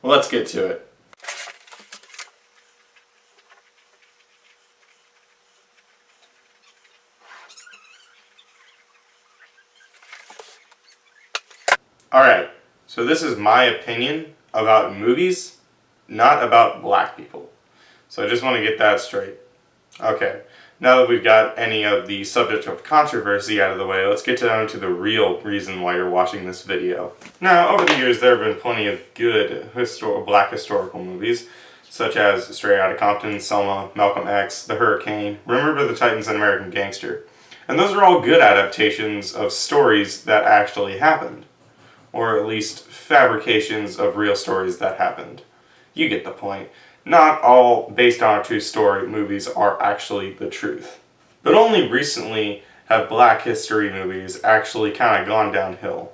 let's get to it. Alright, so this is my opinion about movies, not about black people. So I just want to get that straight. Okay, now that we've got any of the subject of controversy out of the way, let's get down to the real reason why you're watching this video. Now, over the years there have been plenty of good black historical movies, such as Straight Outta Compton, Selma, Malcolm X, The Hurricane, Remember the Titans, and American Gangster. And those are all good adaptations of stories that actually happened. Or at least fabrications of real stories that happened. You get the point. Not all based on a true story movies are actually the truth. But only recently have black history movies actually kind of gone downhill.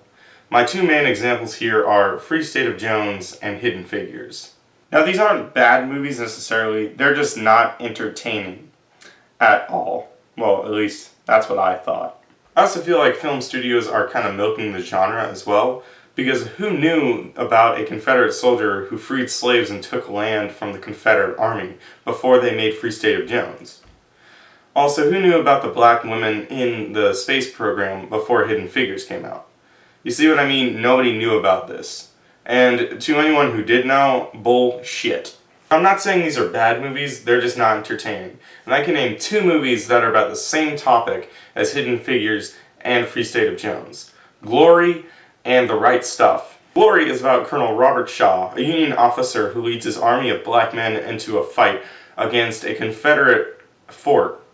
My two main examples here are Free State of Jones and Hidden Figures. Now these aren't bad movies necessarily, they're just not entertaining at all. Well, at least that's what I thought. I also feel like film studios are kind of milking the genre as well, because who knew about a Confederate soldier who freed slaves and took land from the Confederate Army before they made Free State of Jones? Also, who knew about the black women in the space program before Hidden Figures came out? You see what I mean? Nobody knew about this. And to anyone who did know, bullshit. I'm not saying these are bad movies, they're just not entertaining. And I can name two movies that are about the same topic as Hidden Figures and Free State of Jones. Glory and The Right Stuff. Glory is about Colonel Robert Shaw, a Union officer who leads his army of black men into a fight against a Confederate fort.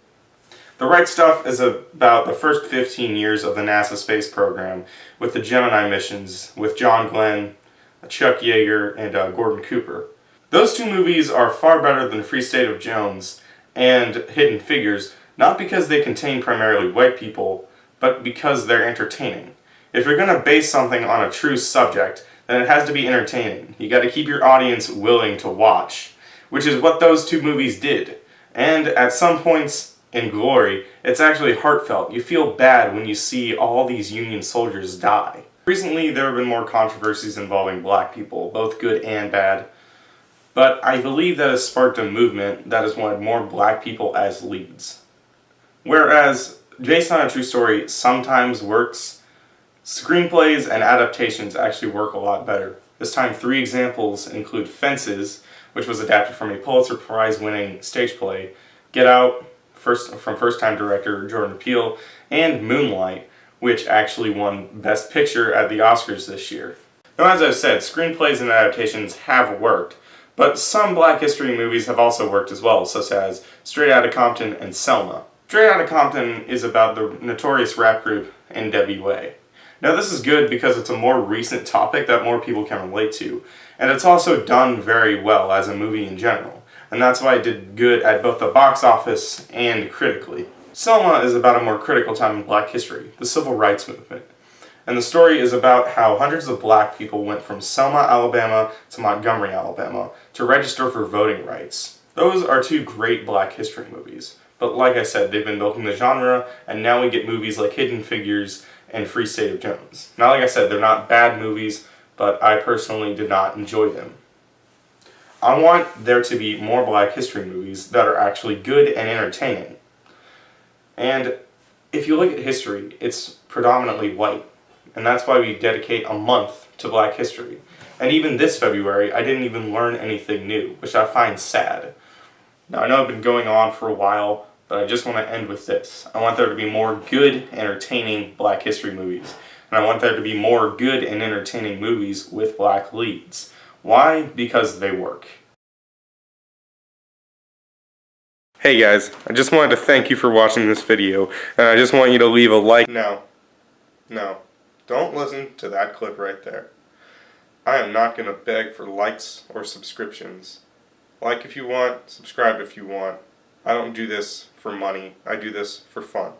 The Right Stuff is about the first 15 years of the NASA space program with the Gemini missions with John Glenn, Chuck Yeager, and Gordon Cooper. Those two movies are far better than Free State of Jones and Hidden Figures, not because they contain primarily white people, but because they're entertaining. If you're going to base something on a true subject, then it has to be entertaining. You got to keep your audience willing to watch, which is what those two movies did. And at some points in Glory, it's actually heartfelt. You feel bad when you see all these Union soldiers die. Recently, there have been more controversies involving black people, both good and bad. But I believe that has sparked a movement that has wanted more black people as leads. Whereas, based on a true story sometimes works, screenplays and adaptations actually work a lot better. This time 3 examples include Fences, which was adapted from a Pulitzer Prize-winning stage play, Get Out, from first-time director Jordan Peele, and Moonlight, which actually won Best Picture at the Oscars this year. Now, as I've said, screenplays and adaptations have worked, but some black history movies have also worked as well, such as Straight Outta Compton and Selma. Straight Outta Compton is about the notorious rap group NWA. Now this is good because it's a more recent topic that more people can relate to, and it's also done very well as a movie in general, and that's why it did good at both the box office and critically. Selma is about a more critical time in black history, the civil rights movement. And the story is about how hundreds of black people went from Selma, Alabama to Montgomery, Alabama to register for voting rights. Those are 2 great black history movies. But like I said, they've been milking the genre, and now we get movies like Hidden Figures and Free State of Jones. Now like I said, they're not bad movies, but I personally did not enjoy them. I want there to be more black history movies that are actually good and entertaining. And if you look at history, it's predominantly white. And that's why we dedicate a month to black history. And even this February, I didn't even learn anything new, which I find sad. Now, I know I've been going on for a while, but I just want to end with this. I want there to be more good, entertaining black history movies. And I want there to be more good and entertaining movies with black leads. Why? Because they work. Hey guys, I just wanted to thank you for watching this video, and I just want you to leave a like. No. Don't listen to that clip right there. I am not going to beg for likes or subscriptions. Like if you want, subscribe if you want. I don't do this for money. I do this for fun.